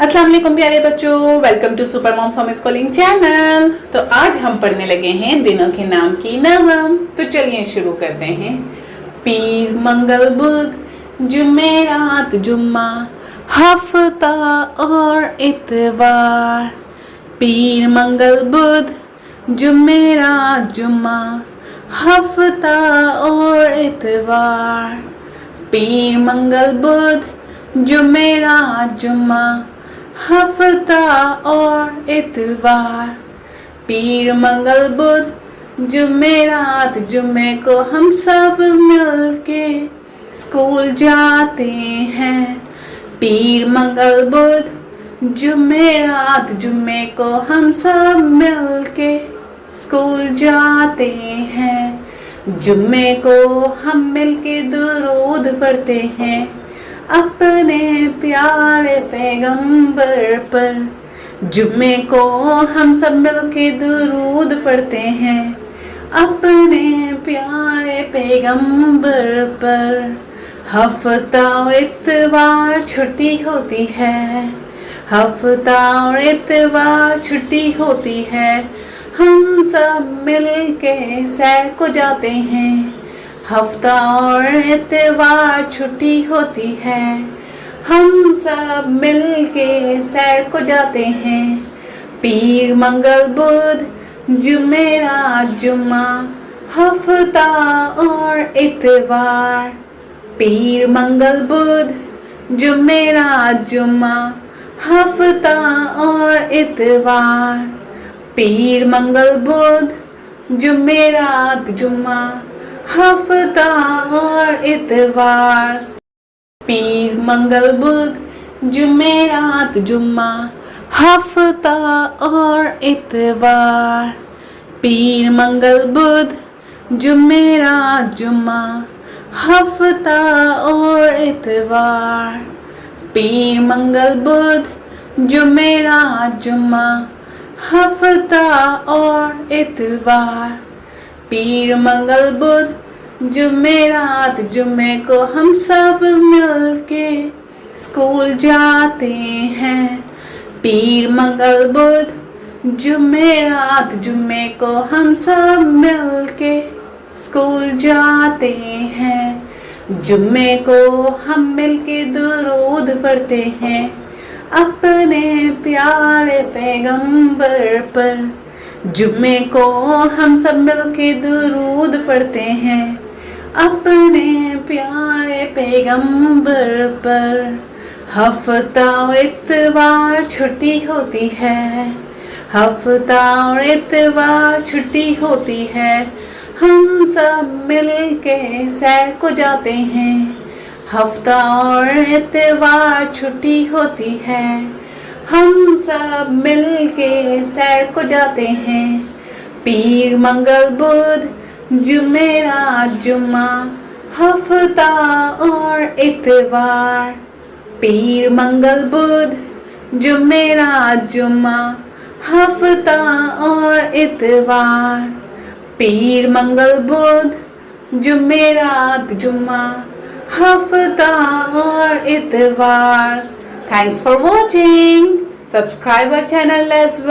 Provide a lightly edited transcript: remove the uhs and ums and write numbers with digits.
अस्सलाम वालेकुम प्यारे बच्चों, welcome to super moms home schooling channel. तो आज हम पढ़ने लगे हैं दिनों के नाम की नज़म। तो चलिए शुरू करते हैं। पीर, मंगल, बुध, जुमेरात, जुम्मा, हफ्ता और इतवार। पीर, मंगल, बुध, जुमेरात, जुम्मा, हफ्ता और इतवार। पीर, मंगल, बुध, जुमेरात, जुम्मा, हफ्ता और इतवार। पीर, मंगल, बुध, जुमेरात, जुम्मे को हम सब मिलके स्कूल जाते हैं। पीर, मंगल, बुध, जुमेरात, जुम्मे को हम सब मिलके स्कूल जाते हैं। जुम्मे को हम मिलके दुरूद पढ़ते हैं अपने प्यारे पैगंबर पर। जुम्मे को हम सब मिलके दुरूद पढ़ते हैं अपने प्यारे पैगंबर पर। हफ्ता और इतवार छुट्टी होती है, हफ्ता और इतवार छुट्टी होती है। हम सब मिलके सैर को जाते हैं। हफ्ता और इतवार छुट्टी होती है, हम सब मिलके सैर को जाते हैं। पीर, मंगल, बुध, जुमेरात, जुम्मा, हफ्ता और इतवार। पीर, मंगल, बुध, जुमेरात, जुम्मा, हफ्ता और इतवार। पीर, मंगल, बुध, जुमेरात, जुम्मा, हफ्ता और इतवार। पीर, मंगल, बुध, जुमेरात, जुम्मा, हफ्ता और इतवार। पीर, मंगल, बुध, जुमेरात, जुम्मा, हफ्ता और इतवार। पीर, मंगल, बुध, जुमेरात, जुम्मा, हफ्ता और इतवार। पीर, मंगल, बुध, जुमेरात, जुम्मे को हम सब मिलके स्कूल जाते हैं। पीर, मंगल, बुध, जुमेरात, जुम्मे को हम सब मिलके स्कूल जाते हैं। जुम्मे को हम मिलके दुरूद पढ़ते हैं अपने प्यारे पैगंबर पर। जुम्मे को हम सब मिलके दुरूद पढ़ते हैं अपने प्यारे पैगंबर पर। हफ्ता और इतवार छुट्टी होती है, हफ्ता और इतवार छुट्टी होती है। हम सब मिलके सैर को जाते हैं। हफ्ता और इतवार छुट्टी होती है, हम सब मिलके सैर को जाते हैं। पीर, मंगल, बुध, जुमेरात, जुम्मा, हफ्ता और इतवार। पीर, मंगल, बुध, जुमेरात, जुम्मा, हफ्ता और इतवार। पीर, मंगल, बुध, जुमेरात, जुम्मा, हफ्ता और इतवार। Thanks for watching. Subscribe our channel as well.